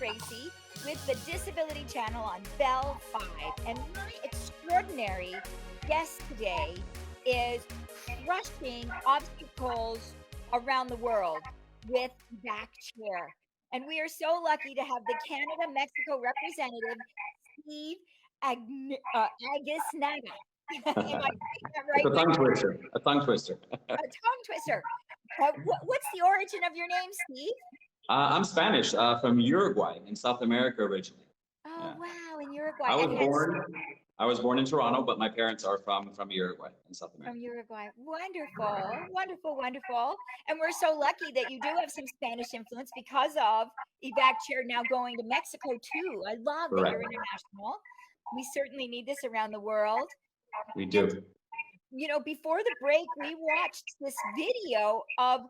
Tracy with the Disability Channel on Bell Fibe. And my extraordinary guest today is crushing obstacles around the world with back chair. And we are so lucky to have the Canada-Mexico representative, Steve Agisnaga. Am I saying that It's right? a tongue twister. A tongue twister. A tongue twister. What's the origin of your name, Steve? I'm Spanish, from Uruguay in South America originally. Oh, wow, in Uruguay. I was born in Toronto, but my parents are from Uruguay in South America. From Uruguay. Wonderful, wonderful, wonderful. And we're so lucky that you do have some Spanish influence because of evac chair now going to Mexico too. I love that you're international. We certainly need this around the world. We do. And, you know, before the break, we watched this video of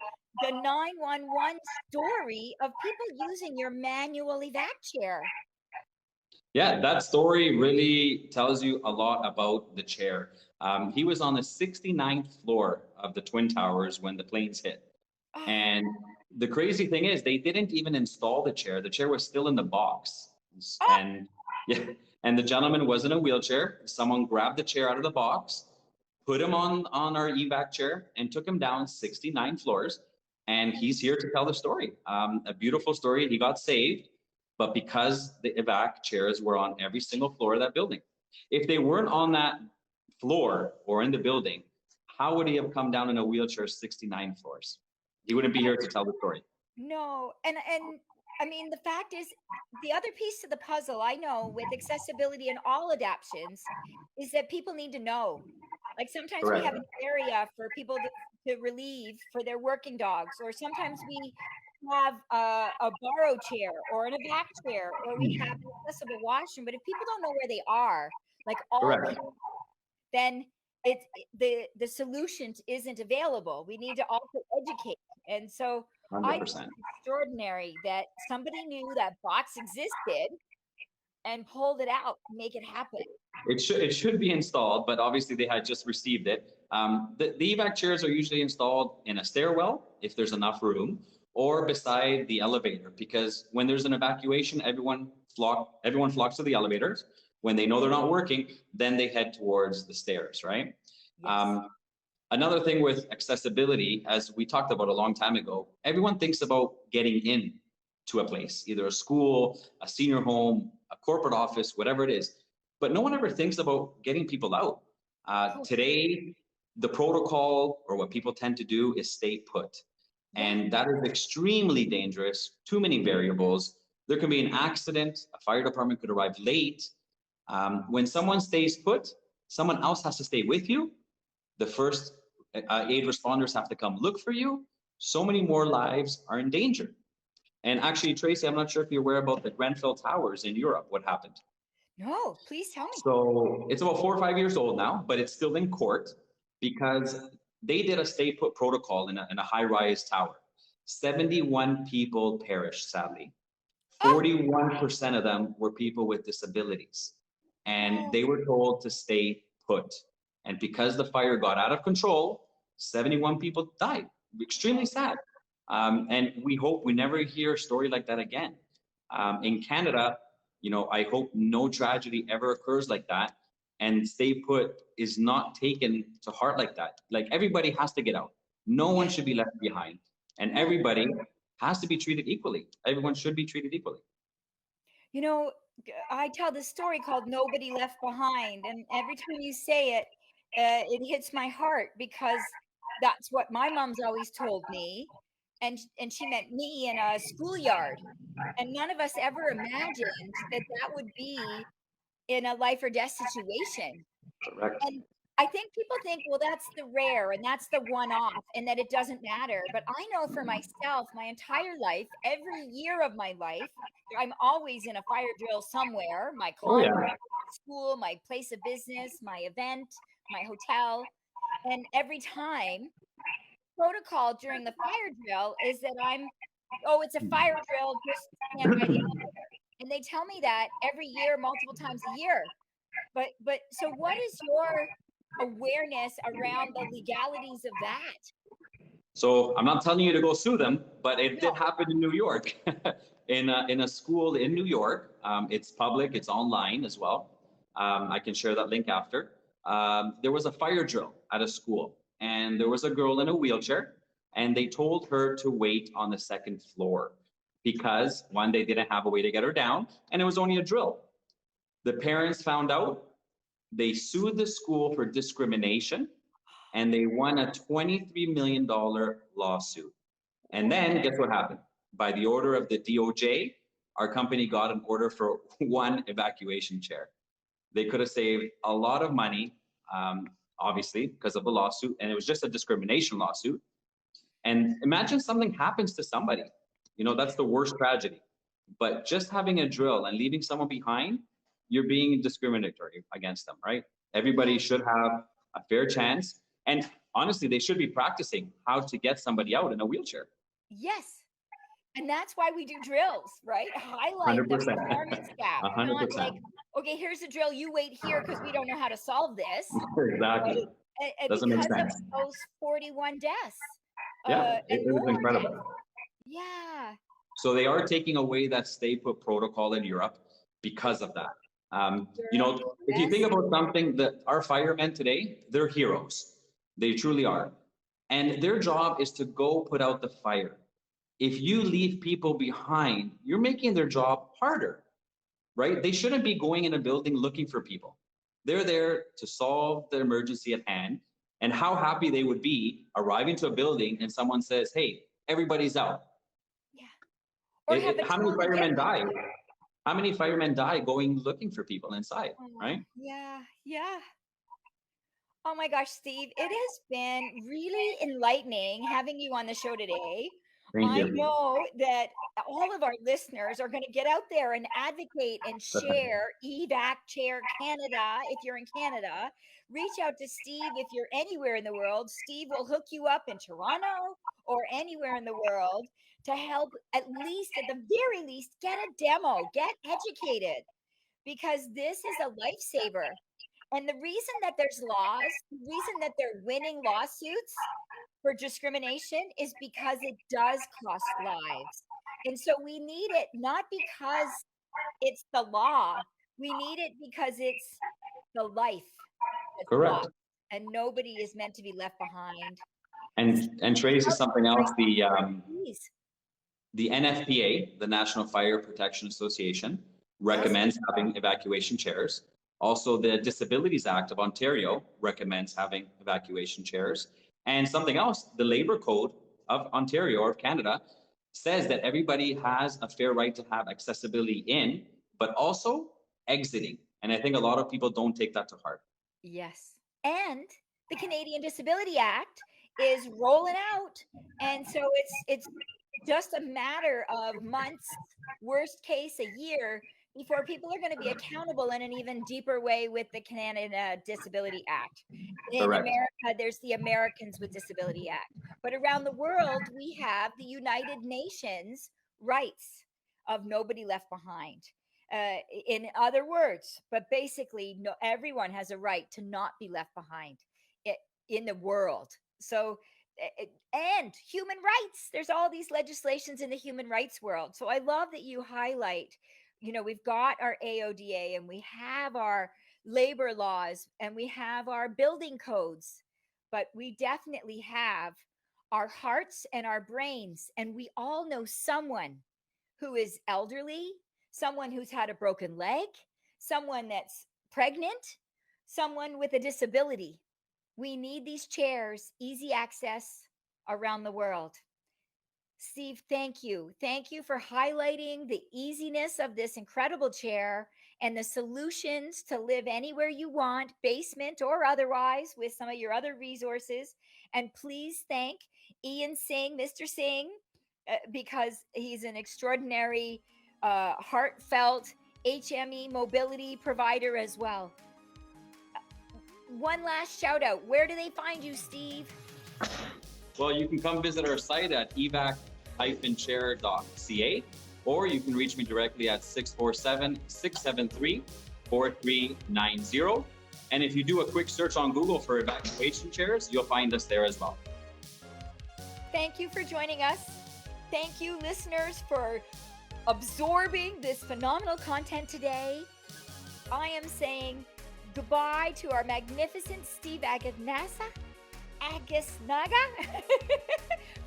the 911 story of people using your manual evac chair. Yeah, that story really tells you a lot about the chair. He was on the 69th floor of the Twin Towers when the planes hit. Oh. And the crazy thing is they didn't even install the chair. The chair was still in the box. Oh. And the gentleman was in a wheelchair. Someone grabbed the chair out of the box, put him on our evac chair, and took him down 69 floors. And he's here to tell the story. A beautiful story. He got saved, but because the evac chairs were on every single floor of that building. If they weren't on that floor or in the building, how would he have come down in a wheelchair 69 floors? He wouldn't be here to tell the story. No, and I mean, the fact is, the other piece of the puzzle I know with accessibility and all adaptions is that people need to know. Like sometimes Correct. we have an area for people to relieve for their working dogs, or sometimes we have a borrow chair or an evac chair, or we have an accessible washroom. But if people don't know where they are, like all Correct. people, then the solution isn't available. We need to also educate. And so 100%. I think it's extraordinary that somebody knew that box existed and pulled it out to make it happen. It should be installed, but obviously they had just received it. The evac chairs are usually installed in a stairwell if there's enough room, or beside the elevator, because when there's an evacuation, everyone flocks to the elevators. When they know they're not working, then they head towards the stairs, right? Yes. Another thing with accessibility, as we talked about a long time ago, everyone thinks about getting in to a place, either a school, a senior home, a corporate office, whatever it is. But no one ever thinks about getting people out. Today, the protocol, or what people tend to do, is stay put. And that is extremely dangerous, too many variables. There can be an accident, a fire department could arrive late. When someone stays put, someone else has to stay with you. The first aid responders have to come look for you. So many more lives are in danger. And actually, Tracy, I'm not sure if you're aware about the Grenfell Towers in Europe, what happened. No, please tell me. So it's about 4 or 5 years old now, but it's still in court because they did a stay put protocol in a high-rise tower. 71 people perished, sadly. 41% of them were people with disabilities. And they were told to stay put. And because the fire got out of control, 71 people died. Extremely sad. And we hope we never hear a story like that again. In Canada, you know, I hope no tragedy ever occurs like that. And stay put is not taken to heart like that. Like, everybody has to get out. No one should be left behind. And everybody has to be treated equally. Everyone should be treated equally. You know, I tell this story called Nobody Left Behind. And every time you say it, it hits my heart, because that's what my mom's always told me. And she meant me in a schoolyard. And none of us ever imagined that that would be in a life or death situation. Correct. And I think people think, well, that's the rare and that's the one-off and that it doesn't matter. But I know for myself, my entire life, every year of my life, I'm always in a fire drill somewhere, my client, school, my place of business, my event, my hotel. And every time, protocol during the fire drill is that it's a fire drill, just stand by the elevator. And they tell me that every year, multiple times a year. But so what is your awareness around the legalities of that? So I'm not telling you to go sue them, but it did happen in New York, in a school in New York. It's public, it's online as well. I can share that link after. There was a fire drill at a school, and there was a girl in a wheelchair, and they told her to wait on the second floor because one, they didn't have a way to get her down, and it was only a drill. The parents found out, they sued the school for discrimination, and they won a $23 million lawsuit. And then guess what happened? By the order of the DOJ, our company got an order for one evacuation chair. They could have saved a lot of money, obviously, because of the lawsuit, and it was just a discrimination lawsuit. And imagine something happens to somebody. You know, that's the worst tragedy. But just having a drill and leaving someone behind, you're being discriminatory against them, right? Everybody should have a fair chance. And honestly, they should be practicing how to get somebody out in a wheelchair. Yes. And that's why we do drills, right? Highlight 100%. the performance gap. 100%. Not like, okay, here's a drill, you wait here because we don't know how to solve this. Exactly. Right? And Doesn't make because sense. of those 41 deaths. Yeah, it was incredible. Deaths. Yeah. So they are taking away that stay put protocol in Europe because of that. You know, if you think about something, that our firemen today, they're heroes. They truly are. And their job is to go put out the fire. If you leave people behind, you're making their job harder, right? They shouldn't be going in a building looking for people. They're there to solve the emergency at hand. And how happy they would be arriving to a building and someone says, hey, everybody's out. Yeah. How many firemen die? How many firemen die going looking for people inside, right? Yeah, yeah. Oh my gosh, Steve, it has been really enlightening having you on the show today. Thank you. I know that all of our listeners are going to get out there and advocate and share EVAC Chair Canada. If you're in Canada, reach out to Steve. If you're anywhere in the world, Steve will hook you up in Toronto or anywhere in the world to help, at the very least, get a demo, get educated, because this is a lifesaver. And the reason that there's laws, the reason that they're winning lawsuits for discrimination is because it does cost lives. And so we need it not because it's the law, we need it because it's the life that's Correct. lost, and nobody is meant to be left behind. And Tracy, something else, the NFPA, the National Fire Protection Association, recommends having evacuation chairs. Also, the Disabilities Act of Ontario recommends having evacuation chairs. And something else, the Labor Code of Ontario or of Canada says that everybody has a fair right to have accessibility in, but also exiting. And I think a lot of people don't take that to heart. Yes. And the Canadian Disability Act is rolling out. And so it's just a matter of months, worst case a year, before people are going to be accountable in an even deeper way with the Canadian Disability Act. In Correct. America, there's the Americans with Disability Act. But around the world, we have the United Nations rights of nobody left behind. In other words, but basically, everyone has a right to not be left behind in the world. So, and human rights, there's all these legislations in the human rights world. So I love that you highlight, we've got our AODA and we have our labor laws and we have our building codes, but we definitely have our hearts and our brains. And we all know someone who is elderly, someone who's had a broken leg, someone that's pregnant, someone with a disability. We need these chairs, easy access around the world. Steve, thank you. Thank you for highlighting the easiness of this incredible chair and the solutions to live anywhere you want, basement or otherwise, with some of your other resources. And please thank Ian Singh, Mr. Singh, because he's an extraordinary, heartfelt HME mobility provider as well. One last shout out. Where do they find you, Steve? Well, you can come visit our site at evac-chair.ca, or you can reach me directly at 647-673-4390. And if you do a quick search on Google for evacuation chairs, you'll find us there as well. Thank you for joining us. Thank you, listeners, for absorbing this phenomenal content today. I am saying goodbye to our magnificent Steve Agisnaga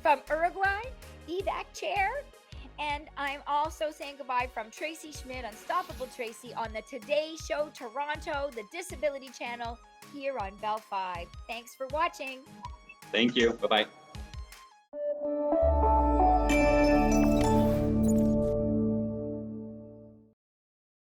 from Uruguay, evac chair. And I'm also saying goodbye from Tracy Schmidt, Unstoppable Tracy, on the Today Show Toronto, the Disability Channel, here on Bell Fibe. Thanks for watching. Thank you. Bye-bye.